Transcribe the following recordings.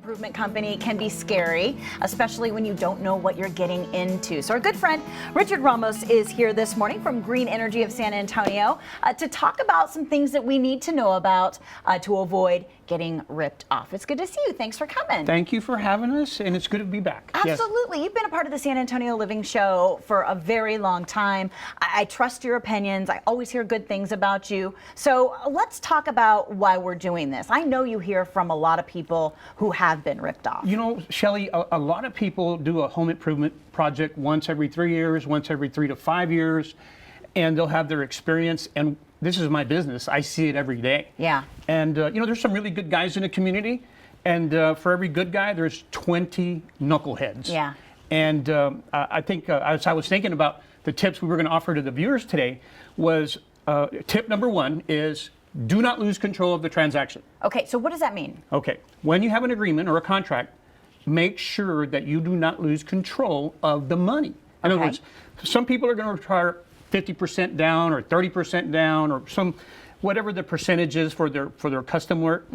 Improvement company can be scary, especially when you don't know what you're getting into. So our good friend Richard Ramos is here this morning from Green Energy of San Antonio to talk about some things that we need to know about to avoid getting ripped off. It's good to see you. Thanks for coming. Thank you for having us, and it's good to be back. Absolutely. Yes. You've been a part of the San Antonio Living Show for a very long time. I trust your opinions. I always hear good things about you. So let's talk about why we're doing this. I know you hear from a lot of people who have been ripped off. You know, Shelley, a lot of people do a home improvement project once every 3 years, once every 3 to 5 years, and they'll have their experience. And this is my business. I see it every day. Yeah. And, you know, there's some really good guys in the community. And for every good guy, there's 20 knuckleheads. Yeah. And I think, as I was thinking about the tips we were going to offer to the viewers today, was tip number one is do not lose control of the transaction. Okay, so what does that mean? Okay, when you have an agreement or a contract, make sure that you do not lose control of the money. In other words, some people are going to require 50% down or 30% down or some, whatever the percentage is for their custom work.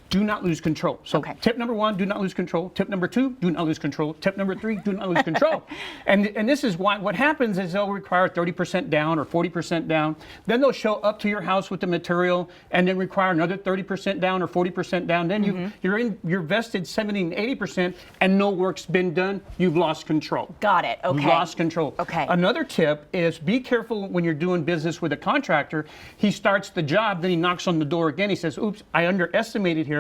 Do not lose control. So tip number one, do not lose control. Tip number two, do not lose control. Tip number three, do not lose control. And this is why what happens is they'll require 30% down or 40% down. Then they'll show up to your house with the material and then require another 30% down or 40% down. Then you're vested 70 and 80% and no work's been done. You've lost control. Got it. Okay. You've lost control. Okay. Another tip is be careful when you're doing business with a contractor. He starts the job, then he knocks on the door again. He says, oops, I underestimated here.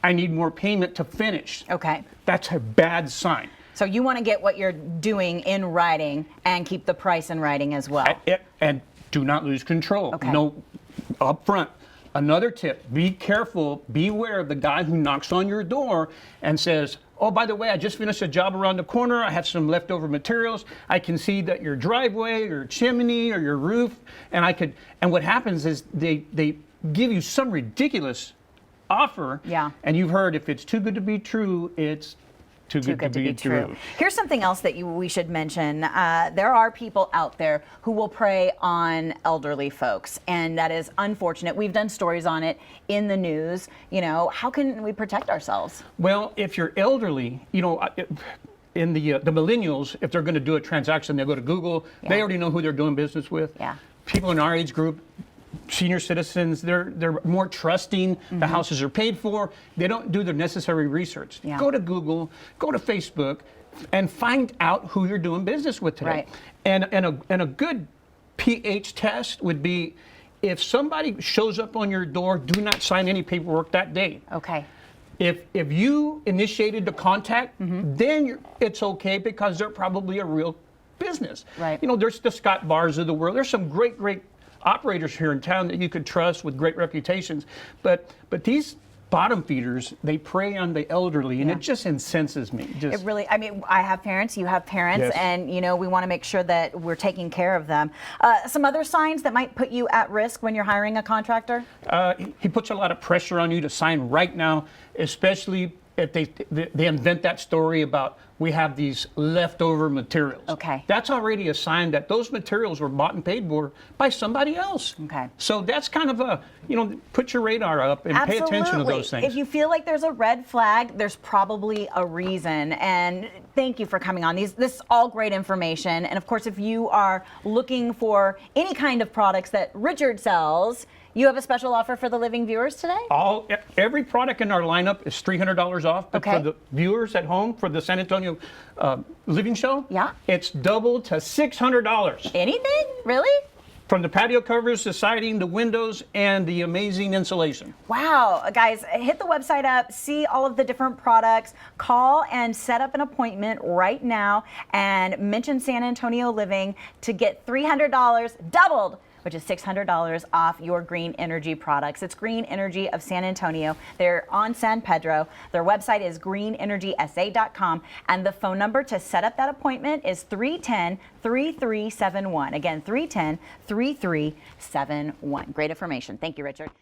I need more payment to finish. Okay. That's a bad sign. So you want to get what you're doing in writing and keep the price in writing as well. And do not lose control. Okay. No, up front. Another tip, be careful, beware of the guy who knocks on your door and says, oh, by the way, I just finished a job around the corner. I have some leftover materials. I can see that your driveway or chimney or your roof, and what happens is they give you some ridiculous offer, and you've heard if it's too good to be true, it's too good to be true. Here's something else that we should mention. There are people out there who will prey on elderly folks, and that is unfortunate. We've done stories on it in the news. You know, how can we protect ourselves? Well, if you're elderly, you know, in the millennials, if they're going to do a transaction, they'll go to Google. They already know who they're doing business with. People in our age group, senior citizens, they're more trusting. The houses are paid for. They don't do the necessary research. Go to Google, go to Facebook, and find out who you're doing business with today. And a good pH test would be if somebody shows up on your door, do not sign any paperwork that day. Okay. If you initiated the contact, then it's okay because they're probably a real business. You know, there's the Scott Bars of the world. There's some great operators here in town that you could trust with great reputations, but these bottom feeders, they prey on the elderly, and it just incenses me. It really, I mean, I have parents, you have parents, and you know, we want to make sure that we're taking care of them. Some other signs that might put you at risk when you're hiring a contractor? He puts a lot of pressure on you to sign right now, especially if they invent that story about we have these leftover materials. Okay. That's already a sign that those materials were bought and paid for by somebody else. Okay. So that's kind of a, you know, put your radar up and pay attention to those things. If you feel like there's a red flag, there's probably a reason. And thank you for coming on. This is all great information. And of course, if you are looking for any kind of products that Richard sells, you have a special offer for the living viewers today? Every product in our lineup is $300 off. But for the viewers at home, for the San Antonio Living Show, it's doubled to $600. Anything? Really? From the patio covers, the siding, the windows, and the amazing insulation. Wow. Guys, hit the website up, see all of the different products, call and set up an appointment right now, and mention San Antonio Living to get $300 doubled, which is $600 off your green energy products. It's Green Energy of San Antonio. They're on San Pedro. Their website is greenenergysa.com, and the phone number to set up that appointment is 310-3371. Again, 310-3371. Great information. Thank you, Richard.